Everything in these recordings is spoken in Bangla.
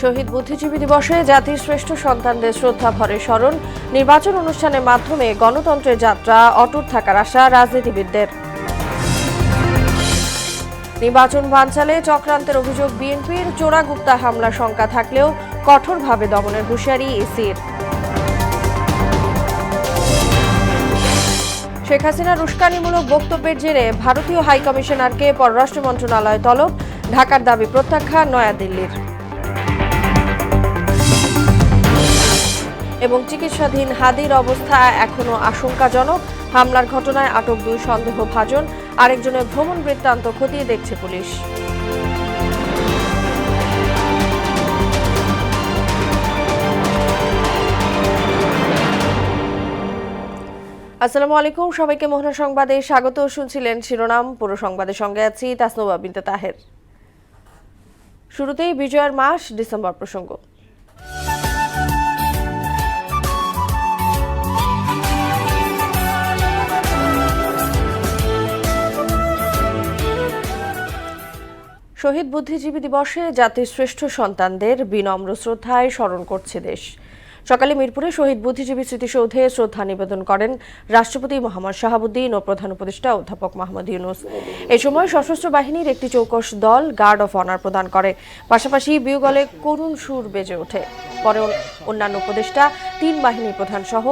শহীদ বুদ্ধিজীবী দিবসে জাতির শ্রেষ্ঠ সন্তানদের শ্রদ্ধা ভরে স্মরণ, নির্বাচন অনুষ্ঠানের মাধ্যমে গণতন্ত্রের যাত্রা অটুট থাকার আশা রাজনীতিবিদদের। নির্বাচন বানচালে চক্রান্তের অভিযোগ বিএনপির, চোরাগুপ্তা হামলা শঙ্কা থাকলেও কঠোরভাবে দমনের হুঁশিয়ারি ইসির। শেখ হাসিনার উস্কানিমূলক বক্তব্যের জেরে ভারতীয় হাইকমিশনারকে পররাষ্ট্র মন্ত্রণালয় তলব, ঢাকার দাবি প্রত্যাখ্যান নয়াদিল্লির। এবং চিকিৎসাধীন হাদির অবস্থা এখনও আশঙ্কাজনক, হামলার ঘটনায় আটক 2 সন্দেহভাজন, আরেকজনের ভ্রমণ বৃত্তান্ত খতিয়ে দেখছে পুলিশ। আসসালামু আলাইকুম, সবাইকে মোহনা সংবাদে স্বাগত। শুনছিলেন শিরোনাম, পুরো সংবাদের সঙ্গে আছি তাসনুবা বিনতে তাহের। শুরুতেই বিজয়ের মাস ডিসেম্বর প্রসঙ্গ। শহীদ বুদ্ধিজীবী দিবসে জাতির শ্রেষ্ঠ সন্তানদের বিনম্র শ্রদ্ধায় স্মরণ করছে দেশ। সকালে মিরপুরে শহীদ বুদ্ধিজীবী স্মৃতিসৌধে শ্রদ্ধা নিবেদন করেন রাষ্ট্রপতি মোহাম্মদ শাহাবুদ্দিন ও প্রধান উপদেষ্টা অধ্যাপক মোহাম্মদ ইউনূস। এ সময় সশস্ত্র বাহিনীর একটি চৌকস দল গার্ড অফ অনার প্রদান করে, পাশাপাশি বিউগলে করুণ সুর বেজে ওঠে। পরে অন্যান্য উপদেষ্টা, 3 বাহিনী প্রধান সহ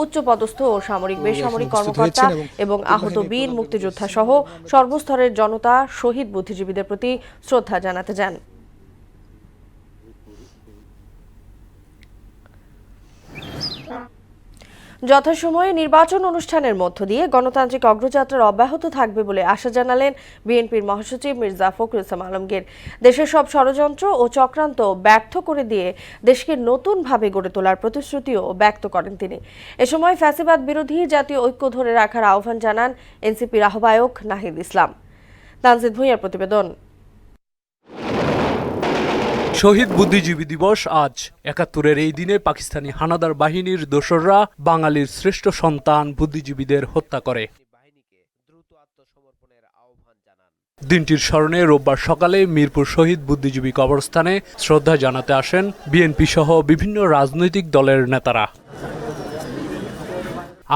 উচ্চপদস্থ ও সামরিক বেসামরিক কর্মকর্তা এবং আহত বীর মুক্তিযোদ্ধা সহ সর্বস্তরের জনতা শহীদ বুদ্ধিজীবীদের প্রতি শ্রদ্ধা জানাতে যান। যথাসময়ে নির্বাচন অনুষ্ঠানের মধ্য দিয়ে গণতান্ত্রিক অগ্রযাত্রার অব্যাহত থাকবে বলে আশা জানালেন বিএনপির মহাসচিব মির্জা ফখরুল ইসলাম আলমগীর। দেশের সব ষড়যন্ত্র ও চক্রান্ত ব্যর্থ করে দিয়ে দেশকে নতুনভাবে গড়ে তোলার প্রতিশ্রুতিও ব্যক্ত করেন তিনি। এ সময় ফ্যাসিবাদ বিরোধী জাতীয় ঐক্য ধরে রাখার আহ্বান জানান এনসিপির আহ্বায়ক নাহিদ ইসলাম। তানজিদ ভুঁইয়ার প্রতিবেদন। শহীদ বুদ্ধিজীবী দিবস আজ। ৭১-এর এই দিনে পাকিস্তানি হানাদার বাহিনীর দোসররা বাঙালির শ্রেষ্ঠ সন্তান বুদ্ধিজীবীদের হত্যা করে। দিনটির স্মরণে রোববার সকালে মিরপুর শহীদ বুদ্ধিজীবী কবরস্থানে শ্রদ্ধা জানাতে আসেন বিএনপি সহ বিভিন্ন রাজনৈতিক দলের নেতারা।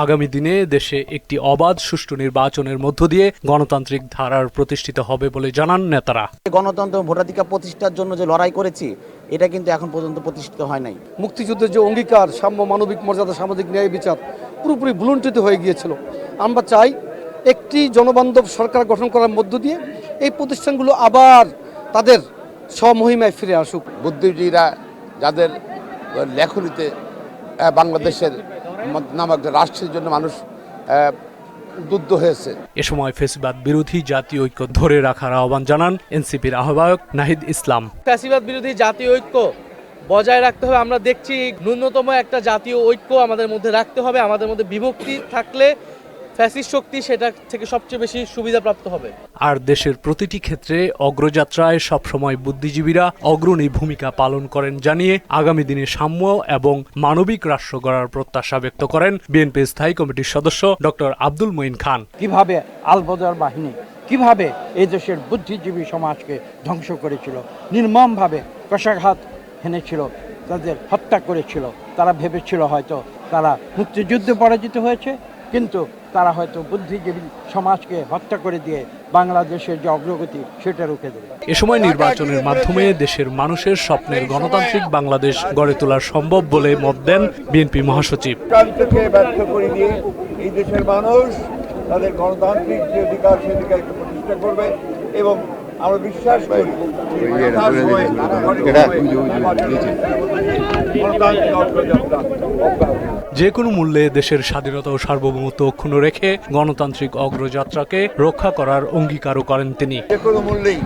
আগামী দিনে দেশে একটি অবাধ সুষ্ঠু নির্বাচনের মধ্য দিয়ে গণতান্ত্রিক ধারার প্রতিষ্ঠিত হবে বলে জানান নেতারা। গণতন্ত্র ভোটাধিকার প্রতিষ্ঠার জন্য যে লড়াই করেছি, এটা কিন্তু এখন পর্যন্ত প্রতিষ্ঠিত হয় নাই। মুক্তিযুদ্ধের যে অঙ্গীকার, সাম্য, মানবিক মর্যাদা, সামাজিক ন্যায় বিচার পুরোপুরি ভুলুণ্ঠিত হয়ে গিয়েছিল। আমরা চাই একটি জনবান্ধব সরকার গঠন করার মধ্য দিয়ে এই প্রতিষ্ঠানগুলো আবার তাদের স্বমহিমায় ফিরে আসুক। বুদ্ধিজীবীরা যাদের লেখনীতে বাংলাদেশের নামক রাষ্ট্রের জন্য মানুষ উদ্বুদ্ধ হয়েছে। এ সময় ফ্যাসিবাদ বিরোধী জাতীয় ঐক্য ধরে রাখার আহ্বান জানান এনসিপির আহ্বায়ক নাহিদ ইসলাম। ফ্যাসিবাদ বিরোধী জাতীয় ঐক্য বজায় রাখতে হবে। আমরা দেখছি ন্যূনতম একটা জাতীয় ঐক্য আমাদের মধ্যে রাখতে হবে। আমাদের মধ্যে বিভক্তি থাকলে ফ্যাসিস্ট শক্তি সেটা থেকে সবচেয়ে বেশি সুবিধাপ্রাপ্ত হবে। আর দেশের প্রতিটি ক্ষেত্রে অগ্রযাত্রায় সবসময় বুদ্ধিজীবীরা অগ্রণী ভূমিকা পালন করেন জানিয়ে আগামী দিনে সাম্য এবং মানবিক রাষ্ট্র গড়ার প্রত্যাশা ব্যক্ত করেন বিএনপি স্থায়ী কমিটির সদস্য ডক্টর আব্দুল মঈন খান। কিভাবে আলবদর বাহিনী কিভাবে এই দেশের বুদ্ধিজীবী সমাজকে ধ্বংস করেছিল, নির্মমভাবে কষাঘাত হেনেছিল, তাদের হত্যা করেছিল। তারা ভেবেছিল হয়তো তারা মুক্তিযুদ্ধে পরাজিত হয়েছে, কিন্তু তারা হয়তো বুদ্ধিজীবী সমাজকে হত্যা করে দিয়ে বাংলাদেশের যে অগ্রগতি সেটা রুখে দেবে। এ সময় নির্বাচনের মাধ্যমে দেশের মানুষের স্বপ্নের গণতান্ত্রিক বাংলাদেশ গড়ে তোলা সম্ভব বলে মত দেন বিএনপি মহাসচিব। চক্রান্তকে ব্যর্থ করে দিয়ে এই দেশের মানুষ তাদের গণতান্ত্রিক যে অধিকার সে অধিকারকে প্রতিষ্ঠা করবে এবং আমরা বিশ্বাস করি যে কোনো মূল্যে দেশের স্বাধীনতা ও সার্বভৌমত্ব অক্ষুণ্ণ রেখে গণতান্ত্রিক অগ্রযাত্রাকে রক্ষা করার অঙ্গীকারও করেন তিনি। যে কোনো মূল্যেই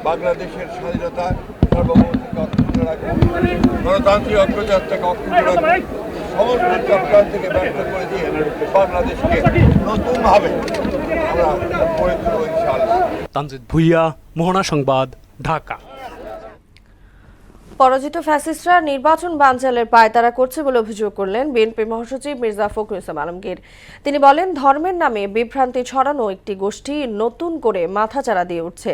বাংলাদেশের স্বাধীনতা সার্বভৌমত্বকে অক্ষুণ্ণ রাখবে, গণতান্ত্রিক অগ্রযাত্রাকে অক্ষুণ্ণ রাখবে, সমস্ত চক্রান্তকে ব্যর্থ করে দিয়ে বাংলাদেশকে নতুনভাবে আমরা গড়ে তুলব ইনশাআল্লাহ। তানজিদ ভুঁইয়া, মোহনা সংবাদ, ঢাকা। পরাজিত ফ্যাসিস্টরা নির্বাচন বানচালের পায়তারা করছে বলে অভিযোগ করলেন বিএনপি মহাসচিব মির্জা ফখরুল ইসলাম আলমগীর। তিনি বলেন, ধর্মের নামে বিভ্রান্তি ছড়ানো একটি গোষ্ঠী নতুন করে মাথাচাড়া দিয়ে উঠছে,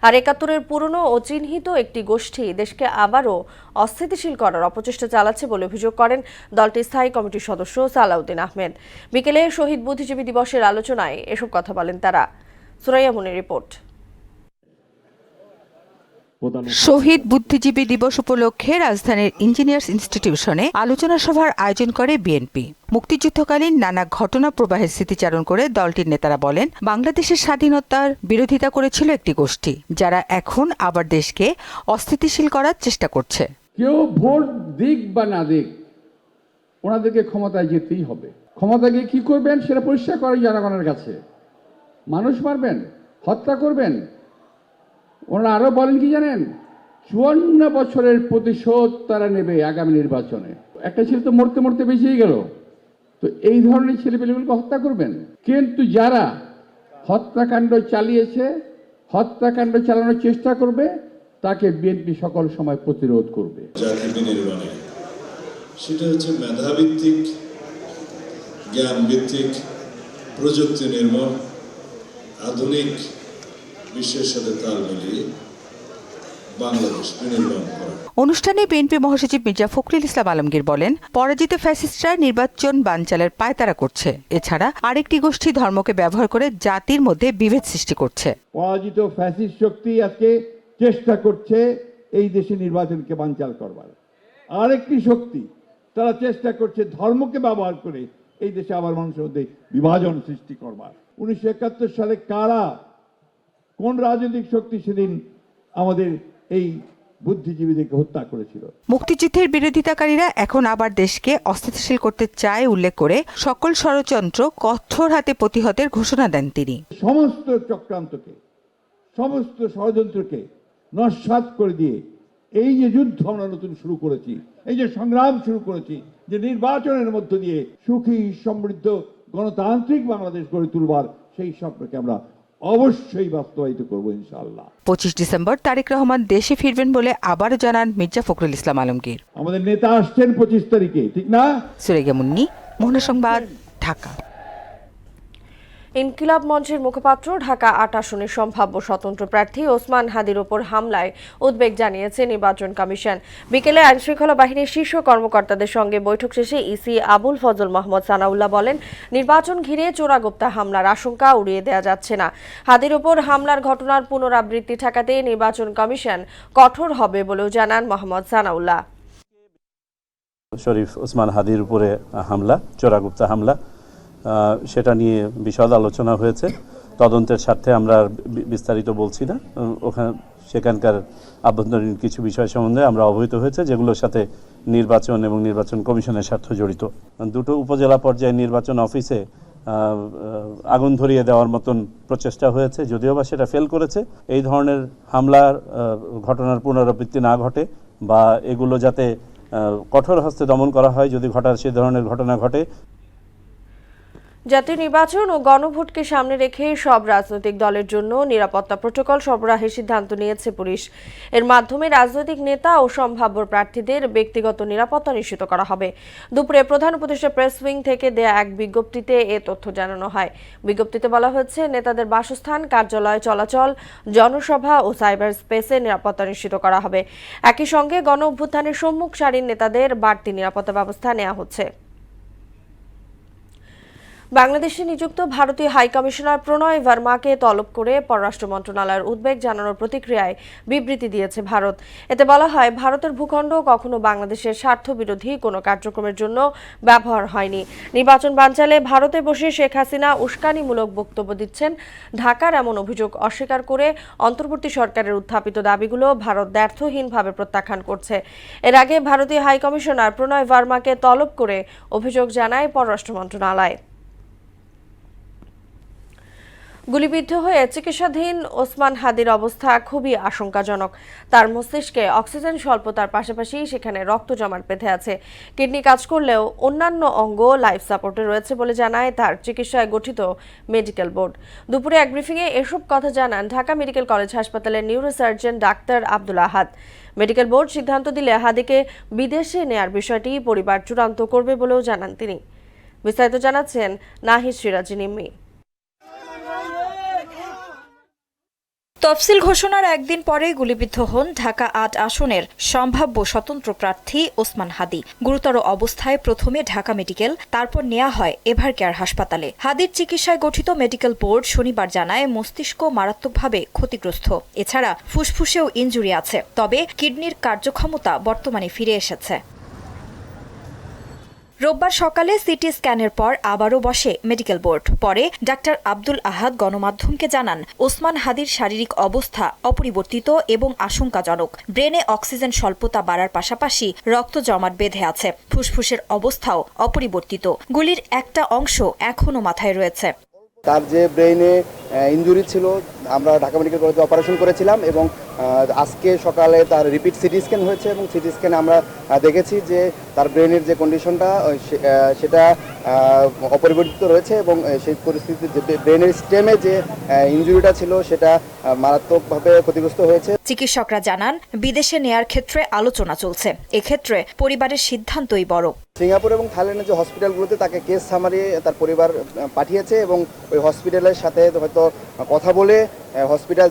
আর ৭১-এর পুরনো ও চিহ্নিত একটি গোষ্ঠী দেশকে আবারও অস্থিতিশীল করার অপচেষ্টা চালাচ্ছে বলে অভিযোগ করেন দলটির স্থায়ী কমিটির সদস্য সালাউদ্দিন আহমেদ। বিকেলে শহীদ বুদ্ধিজীবী দিবসের আলোচনায় এসব কথা বলেন তারা। সুরাইয়া মুনির রিপোর্ট। শহীদ বুদ্ধিজীবী দিবস উপলক্ষে রাজধানীর ইঞ্জিনিয়ার্স ইনস্টিটিউশনে আলোচনা সভার আয়োজন করে বিএনপি। মুক্তিযুদ্ধকালীন নানা ঘটনা প্রবাহের স্মৃতিচারণ করে দলটির নেতারা বলেন, বাংলাদেশের স্বাধীনতার বিরোধিতা করেছিল একটি গোষ্ঠী, যারা এখন আবার দেশকে অস্থিতিশীল করার চেষ্টা করছে। কেউ ভোট দিক বা না দিক, ওনাদেরকে ক্ষমতায় যেতেই হবে। ক্ষমতা গিয়ে কি করবেন সেটা পরিষ্কার করেন জনগণের কাছে। মানুষ মারবেন, হত্যা করবেন। ওনারা আরো বলেন কি জানেন, ৫৪ বছরের প্রতিশোধ তারা নেবে আগামী নির্বাচনে। একটা ছেলে তো মরতে মরতে বেঁচেই গেল, তো এই ধরনের ছেলেপেলেগুলোকে হত্যা করবেন। কিন্তু যারা হত্যাকাণ্ড চালিয়েছে, হত্যাকাণ্ড চালানোর চেষ্টা করবে, তাকে বিএনপি সকল সময় প্রতিরোধ করবে। জাতি বিনির্মাণে সেটা হচ্ছে মেধাভিত্তিক, জ্ঞানভিত্তিক, প্রযুক্তি নির্ভর, আধুনিক বিশ্বের সাথে তাল মিলিয়ে বাংলাদেশ বিনির্মাণ করা। অনুষ্ঠানে বিএনপি মহাসচিব মির্জা ফখরুল ইসলাম আলমগীর বলেন, পরাজিত ফ্যাসিস্টরা নির্বাচন বানচালের পায়তারা করছে। এছাড়া আরেকটি গোষ্ঠী ধর্মকে ব্যবহার করে জাতির মধ্যে বিভেদ সৃষ্টি করছে। পরাজিত ফ্যাসিস্ট শক্তি আজকে চেষ্টা করছে এই দেশে নির্বাচনকে বানচাল করবার। আরেকটি শক্তি তারা চেষ্টা করছে ধর্মকে ব্যবহার করে এই দেশে আবার মানুষের মধ্যে বিভাজন সৃষ্টি করবার। ১৯৭১ সালে কারা, কোন রাজনৈতিক শক্তি সেদিন আমাদের এই বুদ্ধিজীবীদেরকে হত্যা করেছিল? মুক্তিযুদ্ধের বিরোধিতাকারীরা এখন আবার দেশকে অস্থিতিশীল করতে চায় উল্লেখ করে সকল ষড়যন্ত্র কঠোর হাতে প্রতিহতের ঘোষণা দেন তিনি। সমস্ত চক্রান্তকে, সমস্ত ষড়যন্ত্রকে নস্যাৎ করে দিয়ে এই যে যুদ্ধ আমরা নতুন শুরু করেছি, এই যে সংগ্রাম শুরু করেছি, যে নির্বাচনের মধ্য দিয়ে সুখী সমৃদ্ধ গণতান্ত্রিক বাংলাদেশ গড়ে তুলবার, সেই স্বপ্নকে আমরা অবশ্যই বাস্তবায়িত করবো ইনশাআল্লাহ। ২৫ ডিসেম্বর তারেক রহমান দেশে ফিরবেন বলে আবারও জানান মির্জা ফখরুল ইসলাম আলমগীর। আমাদের নেতা আসছেন ২৫ তারিখে, ঠিক না? সুরাইয়া মুন্নি, মোহনা সংবাদ, ঢাকা। ইনকিলাব মঞ্চের মুখপাত্র ঢাকা ৮ আসনের সম্ভাব্য স্বতন্ত্র প্রার্থী ওসমান হাদির ওপর হামলায় উদ্বেগ জানিয়েছে নির্বাচন কমিশন। বিকেলে আইনশৃঙ্খলা বাহিনীর শীর্ষ কর্মকর্তাদের সঙ্গে বৈঠক শেষে ইসি আবুল ফজল মোহাম্মদ সানাউল্লাহ বলেন, নির্বাচন ঘিরে চোরাগোপ্তা হামলার আশঙ্কা উড়িয়ে দেওয়া যাচ্ছে না। হাদির ওপর হামলার ঘটনার পুনরাবৃত্তি ঠেকাতে নির্বাচন কমিশন কঠোর হবে বলেও জানান মোহাম্মদ সানাউল্লাহ। শরীফ ওসমান হাদির উপরে হামলা, চোরাগোপ্তা হামলা, সেটা নিয়ে বিশদ আলোচনা হয়েছে। তদন্তের স্বার্থে আমরা বিস্তারিত বলছি না। সেখানকার আভ্যন্তরীণ কিছু বিষয় সম্বন্ধে আমরা অবহিত হয়েছে, যেগুলোর সাথে নির্বাচন এবং নির্বাচন কমিশনের স্বার্থ জড়িত। দুটো উপজেলা পর্যায়ে নির্বাচন অফিসে আগুন ধরিয়ে দেওয়ার মতন প্রচেষ্টা হয়েছে, যদিও বা সেটা ফেল করেছে। এই ধরনের হামলার ঘটনার পুনরাবৃত্তি না ঘটে বা এগুলো যাতে কঠোর হস্তে দমন করা হয়, যদি সে ধরনের ঘটনা ঘটে। জাতীয় নির্বাচন ও গণভোটকে সামনে রেখে সব রাজনৈতিক দলের জন্য নিরাপত্তা প্রোটোকল সরবরাহের সিদ্ধান্ত নিয়েছে পুলিশ। এর মাধ্যমে রাজনৈতিক নেতা ও সম্ভাব্য প্রার্থীদের ব্যক্তিগত নিরাপত্তা নিশ্চিত করা হবে। দুপুরে প্রধান উপদেষ্টা প্রেস উইং থেকে দেয়া এক বিজ্ঞপ্তিতে এ তথ্য জানানো হয়। বিজ্ঞপ্তিতে বলা হয়েছে, নেতাদের বাসস্থান, কার্যালয় চলাচল, জনসভা ও সাইবার স্পেসে নিরাপত্তা নিশ্চিত করা হবে। একই সঙ্গে গণ অভ্যুত্থানের সম্মুখ সারির নেতাদের বাড়তি নিরাপত্তা ব্যবস্থা নেওয়া হচ্ছে। বাংলাদেশে নিযুক্ত ভারতীয় হাইকমিশনার প্রণয় ভার্মাকে তলব করে পররাষ্ট্র মন্ত্রণালয়ের উদ্বেগ জানানোর প্রতিক্রিয়ায় বিবৃতি দিয়েছে ভারত। এতে বলা হয়, ভারতের ভূখণ্ড কখনো বাংলাদেশের স্বার্থবিরোধী কোনো কার্যক্রমের জন্য ব্যবহার হয়নি। নির্বাচন বানচালে ভারতে বসে শেখ হাসিনা উস্কানিমূলক বক্তব্য দিচ্ছেন, ঢাকার এমন অভিযোগ অস্বীকার করে অন্তর্বর্তী সরকারের উত্থাপিত দাবিগুলো ভারত দ্ব্যর্থহীনভাবে প্রত্যাখ্যান করছে। এর আগে ভারতীয় হাইকমিশনার প্রণয় ভার্মাকে তলব করে অভিযোগ জানায় পররাষ্ট্র মন্ত্রণালয়। গুলিবিদ্ধ হয়ে চিকিৎসাধীন ওসমান হাদির অবস্থা খুবই আশঙ্কাজনক। তার মস্তিষ্কে অক্সিজেন স্বল্পতার পাশাপাশি সেখানে রক্ত জমাট বেঁধে আছে। কিডনি কাজ করলেও অন্যান্য অঙ্গ লাইফ সাপোর্টে রয়েছে বলে জানায় তার চিকিৎসায় গঠিত মেডিকেল বোর্ড। দুপুরে এক ব্রিফিংয়ে এসব কথা জানান ঢাকা মেডিকেল কলেজ হাসপাতালের নিউরোসার্জন ডাক্তার আব্দুল আহাদ। মেডিকেল বোর্ড সিদ্ধান্ত দিলে হাদিকে বিদেশে নেয়ার বিষয়টি পরিবার চূড়ান্ত করবে বলেও জানান তিনি। বিস্তারিত জানাচ্ছেন নাহিদ সিরাজি নিম্মি। তফসিল ঘোষণার একদিন পরে গুলিবিদ্ধ হন ঢাকা ৮ আসনের সম্ভাব্য স্বতন্ত্র প্রার্থী ওসমান হাদি। গুরুতর অবস্থায় প্রথমে ঢাকা মেডিকেল, তারপর নেওয়া হয় এভারকেয়ার হাসপাতালে। হাদির চিকিৎসায় গঠিত মেডিকেল বোর্ড শনিবার জানায় মস্তিষ্ক মারাত্মকভাবে ক্ষতিগ্রস্ত। এছাড়া ফুসফুসেও ইনজুরি আছে, তবে কিডনির কার্যক্ষমতা বর্তমানে ফিরে এসেছে। রোববার সকালে সিটি স্ক্যানের পর আবারও বসে মেডিকেল বোর্ড। পরে ডাক্তার আব্দুল আহাদ গণমাধ্যমকে জানান ওসমান হাদির শারীরিক অবস্থা অপরিবর্তিত এবং আশঙ্কাজনক। ব্রেনে অক্সিজেন স্বল্পতা বাড়ার পাশাপাশি রক্ত জমাট বেঁধে আছে। ফুসফুসের অবস্থাও অপরিবর্তিত। গুলির একটা অংশ এখনও মাথায় রয়েছে। তার যে ব্রেইনে ইনজুরি ছিল, আমরা ঢাকা মেডিকেল কলেজে অপারেশন করেছিলাম এবং আজকে সকালে তার রিপিট সিটি স্ক্যান হয়েছে এবং সিটি স্ক্যানে আমরা দেখেছি যে তার ব্রেনের যে কন্ডিশনটা সেটা অপরিবর্তিত রয়েছে এবং সেই পরিস্থিতিতে যে ব্রেনের স্টেমে যে ইনজুরিটা ছিল সেটা মারাত্মকভাবে ক্ষতিগ্রস্ত হয়েছে। চিকিৎসকরা জানান বিদেশে নেয়ার ক্ষেত্রে আলোচনা চলছে। এক্ষেত্রে পরিবারের সিদ্ধান্তই বড়। সিঙ্গাপুর এবং থাইল্যান্ডের যে হসপিটালগুলোতে তাকে কেস সামারি তার পরিবার পাঠিয়েছে এবং ওই হসপিটালের সাথে হয়তো কথা বলে হসপিটাল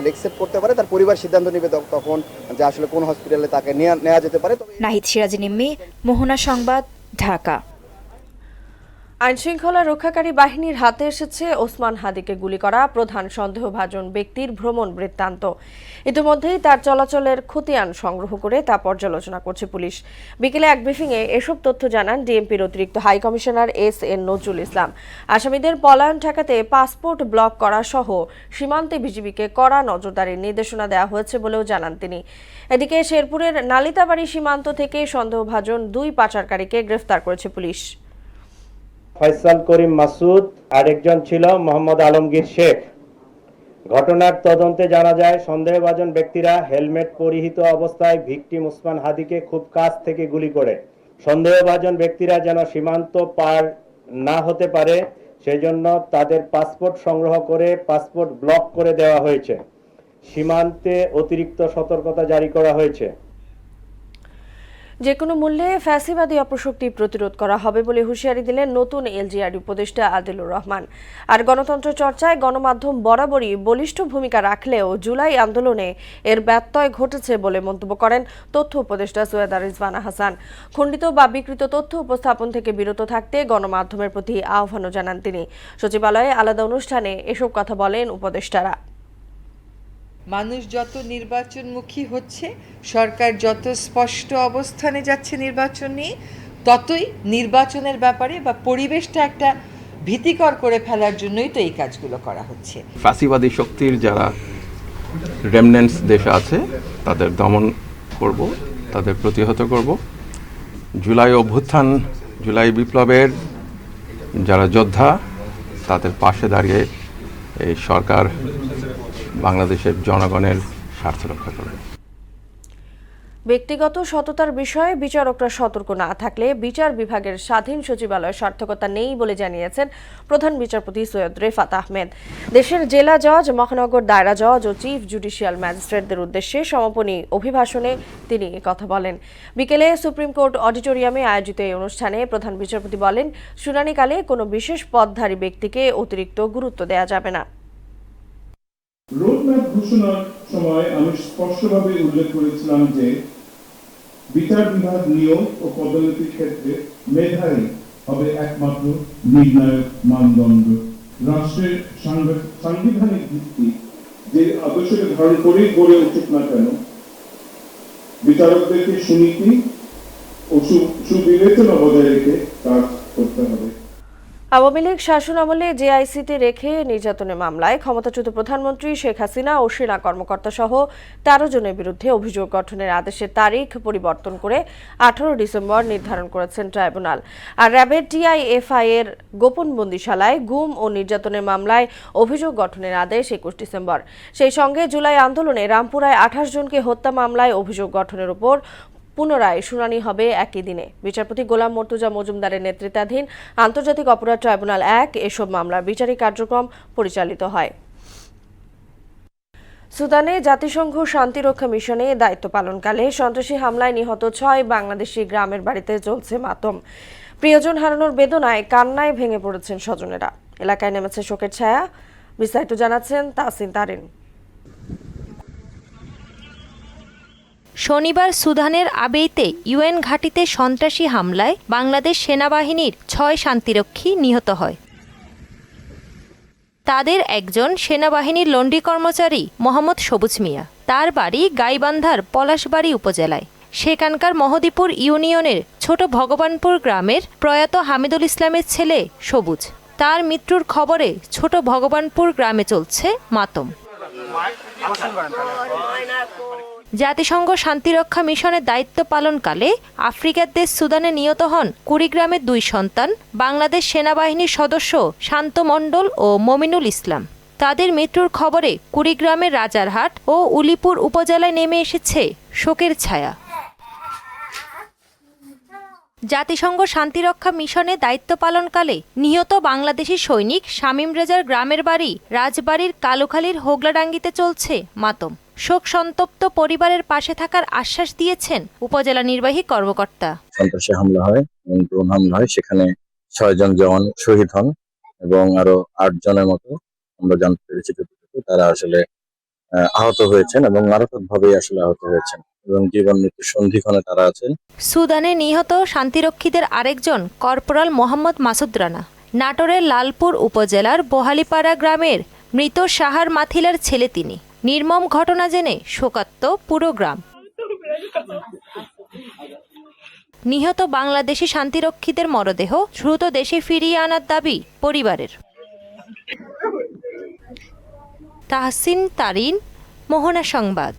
অ্যাকসেপ্ট করতে পারে, তার পরিবার সিদ্ধান্ত নেবে তখন যে আসলে কোন হসপিটালে তাকে নেওয়া যেতে পারে। নাহিদ সিরাজি নিম্মি, মোহনা সংবাদ, ঢাকা। আইনশৃঙ্খলা রক্ষাকারী বাহিনীর হাতে এসেছে ওসমান হাদিকে গুলি করা প্রধান সন্দেহভাজন ব্যক্তির ভ্রমণ বৃত্তান্ত। ইতিমধ্যেই তার চলাচলের খতিয়ান সংগ্রহ করে তা পর্যালোচনা করছে পুলিশ। বিকেলে এক ব্রিফিংয়ে এসব তথ্য জানান ডিএমপির অতিরিক্ত high commissioner S N. Nazrul Islam. আসামিদের পলায়ন ঠেকাতে পাসপোর্ট ব্লক করা সহ সীমান্তে বিজিবিকে কড়া নজরদারির নির্দেশনা দেওয়া হয়েছে বলেও জানান তিনি। এদিকে শেরপুরের নালিতাবাড়ি সীমান্ত থেকে সন্দেহভাজন 2 পাচারকারীকে গ্রেফতার করেছে পুলিশ। ফয়সাল করিম মাসুদ, আরেকজন ছিল মোহাম্মদ আলমগীর শেখ। ঘটনার তদন্তে জানা যায় সন্দেহভাজন ব্যক্তিরা হেলমেট পরিহিত অবস্থায় ভিকটিম ওসমান হাদিকে খুব কাছ থেকে গুলি করে। সন্দেহভাজন ব্যক্তিরা যেন সীমান্ত পার না হতে পারে সেজন্য তাদের পাসপোর্ট সংগ্রহ করে পাসপোর্ট ব্লক করে দেওয়া হয়েছে। সীমান্তে অতিরিক্ত সতর্কতা জারি করা হয়েছে। যে কোনো মূল্যে ফ্যাসিবাদী অপশক্তি প্রতিরোধ করা হবে বলে হুঁশিয়ারি দিলেন নতুন এলজিআর উপদেষ্টা আদিলুর রহমান। আর গণতন্ত্র চর্চায় গণমাধ্যম বরাবরই বলিষ্ঠ ভূমিকা রাখলেও জুলাই আন্দোলনে এর ব্যত্যয় ঘটেছে বলে মন্তব্য করেন তথ্য উপদেষ্টা সৈয়দা রিজওয়ানা হাসান। খণ্ডিত বা বিকৃত তথ্য উপস্থাপন থেকে বিরত থাকতে গণমাধ্যমের প্রতি আহ্বানও জানান তিনি। সচিবালয়ে আলাদা অনুষ্ঠানে এসব কথা বলেন উপদেষ্টারা। মানুষ যত নির্বাচনমুখী হচ্ছে, সরকার যত স্পষ্ট অবস্থানে যাচ্ছে নির্বাচন নিয়ে, ততই নির্বাচনের ব্যাপারে বা পরিবেশটা একটা ভীতিকর করে ফেলার জন্যই তো এই কাজগুলো করা হচ্ছে। ফ্যাসিবাদী শক্তির যারা রেমনেন্টস দেশে আছে তাদের দমন করব, তাদের প্রতিহত করব। জুলাই অভ্যুত্থান, জুলাই বিপ্লবের যারা যোদ্ধা তাদের পাশে দাঁড়িয়ে এই সরকার বাংলাদেশের জনগণের স্বার্থ রক্ষা করবে। ব্যক্তিগত সততার বিষয়ে বিচারকরা সতর্ক না থাকলে বিচার বিভাগের স্বাধীন সচিবালয়ের সার্থকতা নেই বলে জানিয়েছেন প্রধান বিচারপতি সৈয়দ রেফাত আহমেদ। দেশের জেলা জজ, মহানগর দায়রা জজ ও চিফ জুডিশিয়াল ম্যাজিস্ট্রেটদের উদ্দেশ্যে সমাপনী অভিভাষণে তিনি কথা বলেন। বিকেলে সুপ্রিম কোর্ট অডিটোরিয়ামে আয়োজিত এই অনুষ্ঠানে প্রধান বিচারপতি বলেন, শুনানিকালে কোনো বিশেষ পদধারী ব্যক্তিকে অতিরিক্ত গুরুত্ব দেওয়া যাবে না। রোডম্যাপ ঘোষণার সময় আমি স্পষ্টভাবে উল্লেখ করেছিলাম যে বিচার বিভাগ নিয়োগ ও পদোন্নতির ক্ষেত্রে মেধাই হবে একমাত্র নির্ণায়ক মানদণ্ড। রাষ্ট্রের সাংবিধানিক ভিত্তি যে আদর্শকে ধারণ করেই গড়ে উঠুক না কেন, বিচারকদেরকে সুনীতি ও সুবিবেচনা বজায় রেখে কাজ করতে হবে। আওয়ামী লীগ শাসন আমলে জেআইসিতে রেখে নির্যাতনের মামলায় ক্ষমতাচ্যুত প্রধানমন্ত্রী শেখ হাসিনা ও সেনা কর্মকর্তা সহ ১৩ জনের বিরুদ্ধে অভিযোগ গঠনের আদেশের তারিখ পরিবর্তন করে ১৮ ডিসেম্বর নির্ধারণ করেছেন ট্রাইব্যুনাল। আর র্যাবের টিআইএফআই এর গোপন বন্দিশালায় গুম ও নির্যাতনের মামলায় অভিযোগ গঠনের আদেশ ২১ ডিসেম্বর। সেই সঙ্গে জুলাই আন্দোলনে রামপুরায় ২৮ জনকে হত্যা মামলায় অভিযোগ গঠনের উপর পুনরায় শুনানি হবে একই দিনে। বিচারপতি গোলাম মর্তুজা মজুমদারের নেতৃত্বাধীন আন্তর্জাতিক অপরাধ ট্রাইব্যুনাল ১ এসব মামলার বিচারিক কার্যক্রম পরিচালিত হয়। সুদানে জাতিসংঘ শান্তিরক্ষা মিশনে দায়িত্ব পালনকালে সন্ত্রাসী হামলায় নিহত ৬ বাংলাদেশি গ্রামের বাড়িতে চলছে মাতম। প্রিয়জন হারানোর বেদনায় কান্নায় ভেঙে পড়েছেন স্বজনেরা। এলাকায় নেমেছে শোকের ছায়া। বিস্তারিত জানাচ্ছেন তাসিন তারিন। শনিবার সুদানের আবেইতে ইউএন ঘাঁটিতে সন্ত্রাসী হামলায় বাংলাদেশ সেনাবাহিনীর ৬ শান্তিরক্ষী নিহত হয়। তাদের একজন সেনাবাহিনীর লন্ড্রি কর্মচারী মোহাম্মদ সবুজ মিয়া। তার বাড়ি গাইবান্ধার পলাশবাড়ি উপজেলায়। সেখানকার মহদীপুর ইউনিয়নের ছোট ভগবানপুর গ্রামের প্রয়াত হামিদুল ইসলামের ছেলে সবুজ। তার মৃত্যুর খবরে ছোট ভগবানপুর গ্রামে চলছে মাতম। জাতিসংঘ শান্তিরক্ষা মিশনের দায়িত্ব পালনকালে আফ্রিকার দেশ সুদানে নিহত হন কুড়িগ্রামের ২ সন্তান বাংলাদেশ সেনাবাহিনীর সদস্য শান্ত মণ্ডল ও মমিনুল ইসলাম। তাদের মৃত্যুর খবরে কুড়িগ্রামের রাজারহাট ও উলিপুর উপজেলায় নেমে এসেছে শোকের ছায়া। জাতিসংঘ শান্তিরক্ষা মিশনে দায়িত্ব পালনকালে নিহত বাংলাদেশি সৈনিক শামীম রেজার গ্রামের বাড়ি রাজবাড়ির কালুখালীর হোগলাডাঙ্গিতে চলছে মাতম। শোক সন্তপ্ত পরিবারের পাশে থাকার আশ্বাস দিয়েছেন উপজেলা নির্বাহী কর্মকর্তা। সন্ত্রাসী হামলা হয়, ড্রোন হামলা হয়, সেখানে ৬ জন জওয়ান শহীদ হন এবং আরো ৮ জনের মতো আমরা জানতে পেরেছি তারা আসলে আহত হয়েছেন এবং মারাত্মকভাবে আসলে আহত হয়েছেন এবং জীবন মৃত্যু সন্ধিক্ষণে তারা আছেন। সুদানে নিহত শান্তিরক্ষীদের আরেকজন কর্পোরাল মোহাম্মদ মাসুদ রানা। নাটোরের লালপুর উপজেলার বহালিপাড়া গ্রামের মৃত সাহার মাথিলার ছেলে তিনি। নির্মম ঘটনা জেনে শোকাত্ত পুরো গ্রাম। নিহত বাংলাদেশি শান্তিরক্ষীদের মরদেহ দ্রুত দেশে ফিরিয়ে আনার দাবি পরিবারের। তাহসিন তারিন, মোহনা সংবাদ।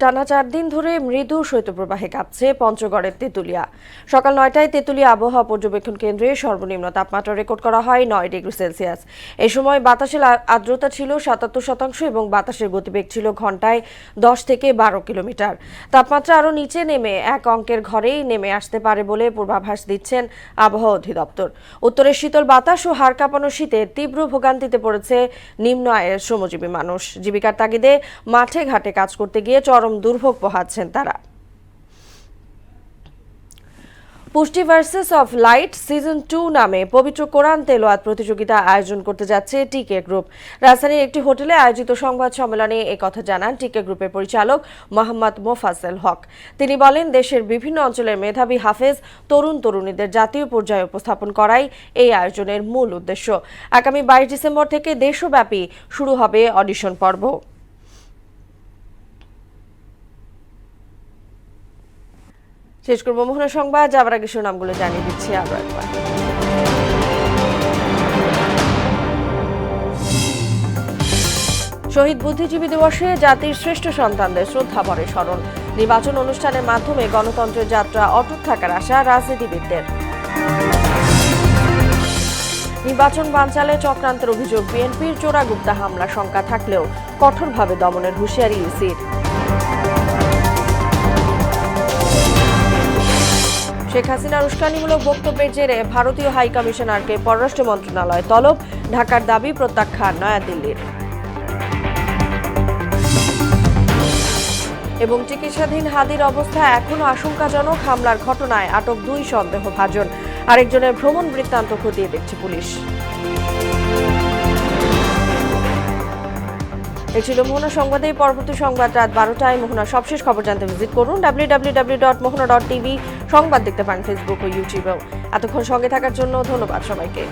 টানা ৪ দিন ধরে মৃদু শৈত্যপ্রবাহে কাঁপছে পঞ্চগড়ের তেঁতুলিয়া। সকাল ৯টায় তেঁতুলিয়া আবহাওয়া পর্যবেক্ষণ কেন্দ্রে সর্বনিম্ন তাপমাত্রা রেকর্ড করা হয় ৯ ডিগ্রি সেলসিয়াস। এ সময় বাতাসের আর্দ্রতা ছিল ৭৭% এবং বাতাসের গতিবেগ ছিল ঘন্টায় ১০ থেকে ১২ কিলোমিটার। তাপমাত্রা আরও নিচে নেমে ১ অঙ্কের ঘরেই নেমে আসতে পারে বলে পূর্বাভাস দিচ্ছেন আবহাওয়া অধিদপ্তর। উত্তরের শীতল বাতাস ও হাড় কাঁপানো শীতে তীব্র ভোগান্তিতে পড়েছে নিম্ন আয়ের শ্রমজীবী মানুষ। জীবিকার তাগিদে মাঠে ঘাটে কাজ করতে গিয়ে চরম দুর্ভোগ পোহাচ্ছেন তারা। পুষ্টি ভার্সেস অফ লাইট সিজন 2 নামে পবিত্র কোরআন তেলাওয়াত প্রতিযোগিতা আয়োজন করতে যাচ্ছে টিকে গ্রুপ। রাজধানীর একটি হোটেলে আয়োজিত সংবাদ সম্মেলনে একথা জানান টিকে গ্রুপের পরিচালক মোহাম্মদ মোফাজ্জল হক। তিনি বলেন, দেশের বিভিন্ন অঞ্চলের মেধাবী হাফেজ তরুণ তরুণীদের জাতীয় পর্যায়ে উপস্থাপন করাই এই আয়োজনের মূল উদ্দেশ্য। আগামী ২২ ডিসেম্বর থেকে দেশব্যাপী শুরু হবে অডিশন পর্ব। শেষ করব মোহনা সংবাদ। যাবার আগে শিরোনামগুলো জানিয়ে দিচ্ছি আরো একবার। শহীদ বুদ্ধিজীবী দিবসে জাতির শ্রেষ্ঠ সন্তানদের শ্রদ্ধাভরে স্মরণ। নির্বাচন অনুষ্ঠানের মাধ্যমে গণতন্ত্রের যাত্রা অটুট থাকার আশা রাজনীতিবিদদের। নির্বাচন বানচালে চক্রান্তের অভিযোগ বিএনপির। চোরাগুপ্তা হামলা শঙ্কা থাকলেও কঠোরভাবে দমনের হুঁশিয়ারি ইসির। শেখ হাসিনার উস্কানিমূলক বক্তব্যের জেরে ভারতীয় হাই কমিশনারকে পররাষ্ট্র মন্ত্রণালয় তলব। ঢাকার দাবি প্রত্যাখ্যান নয়াদিল্লির। এবং চিকিৎসাধীন হাদির অবস্থা এখনও আশঙ্কাজনক। হামলার ঘটনায় আটক 2 সন্দেহভাজন। আরেকজনের ভ্রমণ বৃত্তান্ত খতিয়ে দেখছে পুলিশ। এ ছিল মোহনা সংবাদে। পরবর্তী সংবাদ রাত 12টায়। মোহনা সবশেষ খবর জানতে ভিজিট করুন www.mohana.tv। সংবাদ দেখতে পারেন ফেসবুক ও ইউটিউবেও। এতক্ষণ সঙ্গে থাকার জন্য ধন্যবাদ সবাইকে।